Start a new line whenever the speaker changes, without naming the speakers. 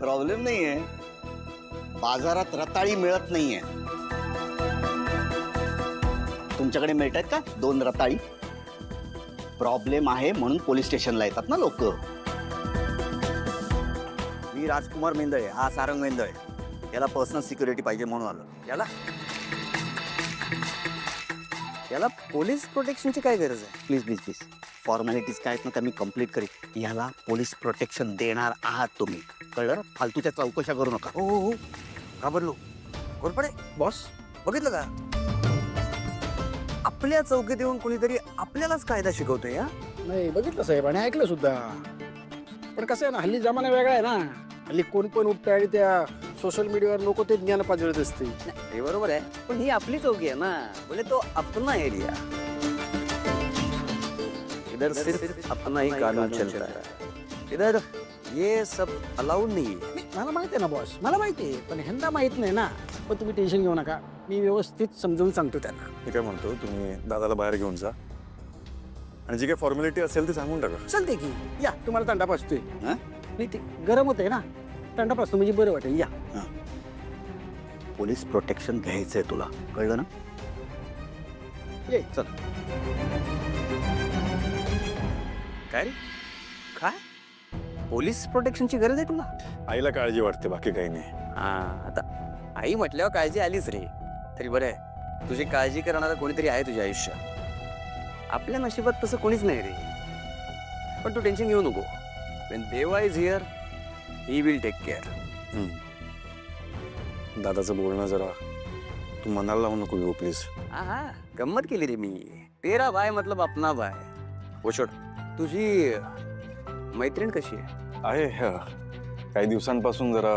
Problem नाहीये, बाजारात रताळी मिळत नाहीये. तुमच्याकडे मिळत आहेत का 2 रताळी? प्रॉब्लेम आहे म्हणून पोलीस स्टेशनला येतात ना लोक. मी राजकुमार मेंदळे, हा सारंग मेंदळे. याला पर्सनल सिक्युरिटी पाहिजे म्हणून आलो.
याला पोलीस प्रोटेक्शनची काय गरज आहे?
प्लीज प्लीज प्लीज, फॉर्मॅलिटीज काय आहेत ना त्या मी कम्प्लीट करीन. याला पोलीस प्रोटेक्शन देणार आहात तुम्ही, कळलं? फालतूच्या चौकशा करू नका.
हो हो हो, घाबरलो. कोरपडे
बॉस.
बघितलं का, आपल्या चौकीत येऊन कोणीतरी आपल्यालाच कायदा शिकवतोय. या
नाही बघितलं साहेब आणि ऐकलं सुद्धा. पण कसं आहे ना, हल्ली जमाना वेगळा आहे ना. हल्ली कोण पण उठतं आणि त्या सोशल मीडियावर लोक ते ज्ञान पाजळत असते.
हे बरोबर आहे, पण ही आपली चौकी आहे ना. बोले तो अपना एरिया, इधर सिर्फ अपना ही कानून चलता है. इधर ये सब अलाउड नहीं है.
मला माहिती आहे ना बॉस, मला माहिती आहे, पण ह्यांना माहित नाही ना. पण तुम्ही टेन्शन घेऊ नका, मी व्यवस्थित समजून सांगतो त्यांना.
मी काय म्हणतो, तुम्ही दादाला बाहेर घेऊन जा आणि जी काही फॉर्मॅलिटी असेल ती सांगून टाका.
चालते की, या तुम्हाला थंडा पाजतोय.
हा?
नाही ते गरम होतंय ना, थंडा पाजतो म्हणजे बरं वाटेल. या
पोलीस प्रोटेक्शन घ्यायचंय तुला, कळलं ना?
ये
चल.
काय रे, काय पोलीस प्रोटेक्शनची गरज आहे तुला?
आईला काळजी वाटते, बाकी काही नाही.
हा, आता आई म्हटल्यावर काळजी आलीच रे. तरी बरं आहे, तुझी काळजी करणारा कोणीतरी आहे तुझ्या आयुष्यात. आपल्या नशिबात तसं कोणीच नाही रे. पण तू टेन्शन घेऊ नको. When Deva is here, he will take care.
दादाचं बोलणं जरा तू मनाला लावू नको घेऊ प्लीज.
हा हा, गंमत केली रे मी. तेरा भाई मतलब अपना भाई. वो छोड, तुझी मैत्रीण कशी आहे?
आहे काही दिवसांपासून जरा